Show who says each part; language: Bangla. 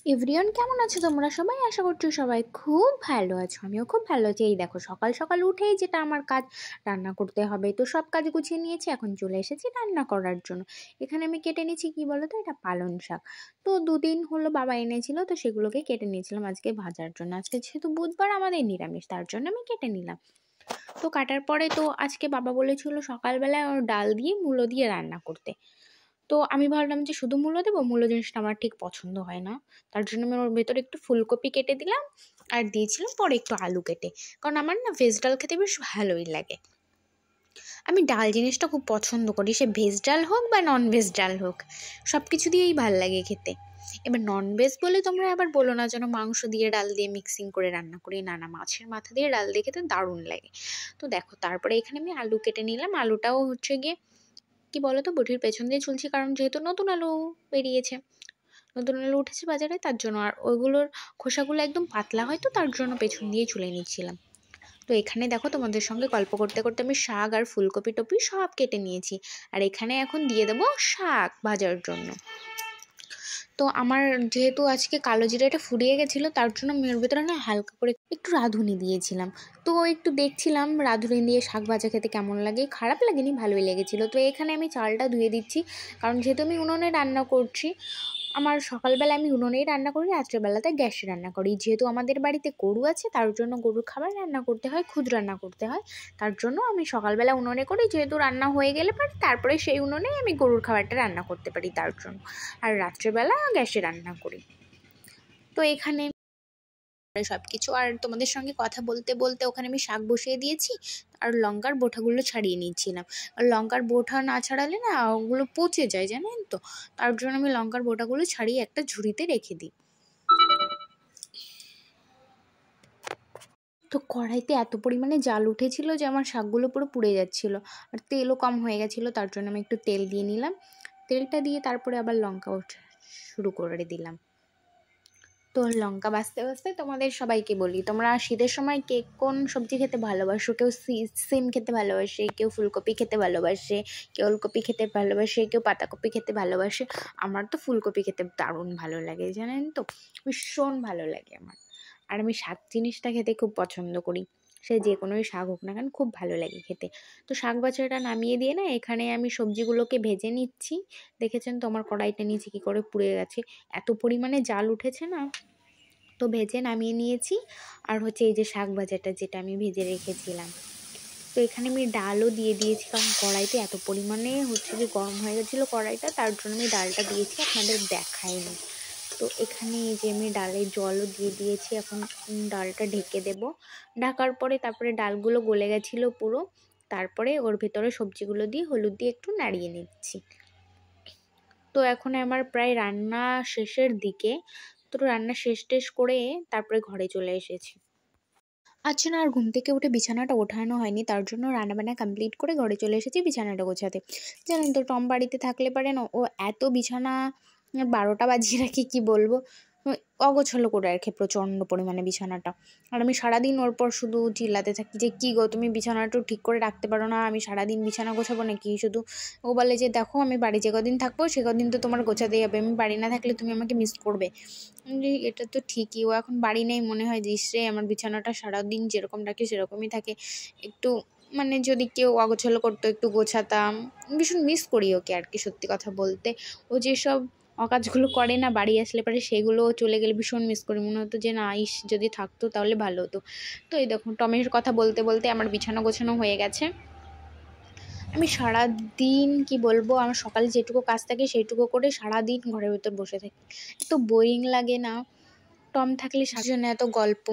Speaker 1: এভরিওয়ান, কেমন আছো তোমরা সবাই? আশা করছি সবাই খুব ভালো আছো। আমিও খুব ভালো আছি। এই দেখো, সকাল সকাল উঠেই যেটা আমার কাজ, রান্না করতে হবে। তো সব কাজ গুছিয়ে নিয়েছি, এখন চলে এসেছি রান্না করার জন্য। এখানে আমি কেটে নিয়েছি, কি বলো তো, এটা পালং শাক। তো দুদিন হলো বাবা এনেছিল, তো সেগুলোকে কেটে নিয়েছিলাম আজকে ভাজার জন্য। আজকে যেহেতু বুধবার, আমাদের নিরামিষ, তার জন্য আমি কেটে নিলাম। তো কাটার পরে তো আজকে বাবা বলেছিল সকালবেলায় ডাল দিয়ে মূলো দিয়ে রান্না করতে। তো আমি ভাবলাম যে শুধু মূলো দেবো, মূলো জিনিসটা আমার ঠিক পছন্দ হয় না। তার জন্য আমি ওর ভেতরে একটু ফুলকপি কেটে দিলাম, আর দিয়েছিলাম পরে একটু আলু কেটে। কারণ আমার না ভেজ ডাল খেতে বেশ ভালোই লাগে। আমি ডাল জিনিসটা খুব পছন্দ করি, সে ভেজ ডাল হোক বা নন ভেজ ডাল হোক, সব কিছু দিয়েই ভাল লাগে খেতে। এবার নন ভেজ বলে তোমরা আবার বলো না যেন মাংস দিয়ে ডাল দিয়ে মিক্সিং করে রান্না করি। না না, মাছের মাথা দিয়ে ডাল দিয়ে খেতে দারুণ লাগে। তো দেখো, তারপরে এখানে আমি আলু কেটে নিলাম। আলুটাও হচ্ছে গিয়ে কি বলো তো, বটির পেছন দিয়ে চলছি, কারণ যেহেতু নতুন আলু বেরিয়েছে, নতুন আলু উঠেছে বাজারে, তার জন্য। আর ওইগুলোর খোসাগুলো একদম পাতলা হয়, তো তার জন্য পেছন দিয়ে চুলে নিচ্ছিলাম। তো এখানে দেখো, তোমাদের সঙ্গে গল্প করতে করতে আমি শাক আর ফুলকপি টপি সব কেটে নিয়েছি। আর এখানে এখন দিয়ে দেবো শাক ভাজার জন্য। তো আমার যেহেতু আজকে কালো জিরাটা ফুরিয়ে গেছিলো, তার জন্য আমি ওর ভেতরে না হালকা করে একটু রাঁধুনি দিয়েছিলাম। তো একটু দেখছিলাম রাঁধুনি দিয়ে শাক ভাজা খেতে কেমন লাগে। খারাপ লাগেনি, ভালোই লেগেছিলো। তো এখানে আমি চালটা ধুয়ে দিচ্ছি, কারণ যেহেতু আমি উনুনে রান্না করছি। আমার সকালবেলা আমি উনুনেই রান্না করি, রাত্রেবেলাতে গ্যাসে রান্না করি। যেহেতু আমাদের বাড়িতে গরু আছে, তার জন্য গরুর খাবার রান্না করতে হয়, খুদ রান্না করতে হয়। তার জন্য আমি সকালবেলা উনুনে করি, যেহেতু রান্না হয়ে গেলে পারি তারপরে সেই উনুনেই আমি গরুর খাবারটা রান্না করতে পারি, তার জন্য। আর রাত্রেবেলা গ্যাসে রান্না করি। তো এখানে সব কিছু, আর তোমাদের সঙ্গে কথা বলতে বলতে ওখানে আমি শাক বসিয়ে দিয়েছি, আর লঙ্কার বোঁটাগুলো ছাড়িয়ে নিচ্ছিলাম। আর লঙ্কার বোঁটা না ছাড়ালে না ওগুলো পচে যায়, জানেন তো। তার জন্য আমি লঙ্কার বোঁটাগুলো ছাড়িয়ে একটা ঝুড়িতে রেখে দিই। তো কড়াইতে এত পরিমাণে জাল উঠেছিল যে আমার শাকগুলো পুরো পুড়ে যাচ্ছিল, আর তেলও কম হয়ে গেছিলো। তার জন্য আমি একটু তেল দিয়ে নিলাম। তেলটা দিয়ে তারপরে আবার লঙ্কা শুরু করে দিলাম। তো লঙ্কা বাছতে বাছতে তোমাদের সবাইকে বলি, তোমরা শীতের সময় কে কোন সবজি খেতে ভালোবাসো? কেউ সিম খেতে ভালোবাসে, কেউ ফুলকপি খেতে ভালোবাসে, কেউ ওলকপি খেতে ভালোবাসে, কেউ পাতাকপি খেতে ভালোবাসে। আমার তো ফুলকপি খেতে দারুণ ভালো লাগে, জানেন তো, ভীষণ ভালো লাগে আমার। আর আমি শাক জিনিসটা খেতে খুব পছন্দ করি, সে যে কোনোই শাক হোক না কেন, খুব ভালো লাগে খেতে। তো শাক বাছাটা নামিয়ে দিয়ে না এখানে আমি সবজিগুলোকে ভেজে নিচ্ছি। দেখেছেন তো আমার কড়াইটা নিচে কী করে পুড়ে গেছে, এত পরিমাণে জাল উঠেছে না। তো ভেজে নামিয়ে নিয়েছি। আর হচ্ছে এই যে শাক ভাজাটা যেটা আমি ভেজে রেখেছিলাম, তো এখানে আমি ডালও দিয়ে দিয়েছি, কারণ কড়াইতে এত পরিমাণে হচ্ছে যে গরম হয়ে গেছিলো কড়াইটা, তার জন্য আমি ডালটা দিয়েছি, আপনাদের দেখাইনি। তো এখানে এই যে আমি ডালে জলও দিয়ে দিয়েছি। এখন ডালটা ঢেকে দেব। ঢাকার পরে তারপরে ডালগুলো গলে গেছিলো পুরো, তারপরে ওর ভেতরে সবজিগুলো দিয়ে হলুদ দিয়ে একটু নাড়িয়ে নিচ্ছি। তো এখন আমার প্রায় রান্না শেষের দিকে। তো রান্না শেষ টেস করে তারপরে ঘরে চলে এসেছি। আচ্ছা না, আর ঘুম থেকে উঠে বিছানাটা ওঠানো হয়নি, তার জন্য রান্নাবান্না কমপ্লিট করে ঘরে চলে এসেছি বিছানাটা গোছাতে। জানেন তো, টম বাড়িতে থাকলে পারে না, ও এত বিছানা 12টা বাজিয়ে রাখি, কি বলবো, অগোছালো করে রাখে প্রচণ্ড পরিমাণে বিছানাটা। আর আমি সারাদিন ওর পর শুধু চিল্লাতে থাকি যে কী গো, তুমি বিছানাটা ঠিক করে রাখতে পারো না, আমি সারাদিন বিছানা গোছাবো নাকি শুধু। ও বলে যে দেখো, আমি বাড়ি যে কদিন থাকবো সে কদিন তো তোমার গোছাতেই হবে, আমি বাড়ি না থাকলে তুমি আমাকে মিস করবে। এটা তো ঠিকই, ও এখন বাড়ি নেই, মনে হয় রে আমার বিছানাটা সারাদিন যেরকম রাখি সেরকমই থাকে। একটু মানে যদি কেউ অগোছালো করতো একটু গোছাতাম। ভীষণ মিস করি ওকে আর কি, সত্যি কথা বলতে। ও যেসব অকাজগুলো করে না বাড়ি আসলে পরে, সেগুলো চলে গেলে ভীষণ মিস করি, মনে হতো যে না, ইস যদি থাকতো তাহলে ভালো হতো। তো এই দেখুন, টমের কথা বলতে বলতে আমার বিছানা গোছানো হয়ে গেছে। আমি সারাদিন কি বলবো, আমার সকালে যেটুকু কাজ থাকে সেইটুকু করে সারাদিন ঘরের ভেতর বসে থাকি। এত বোরিং লাগে না, টম থাকলে শাশুড়ি এত গল্প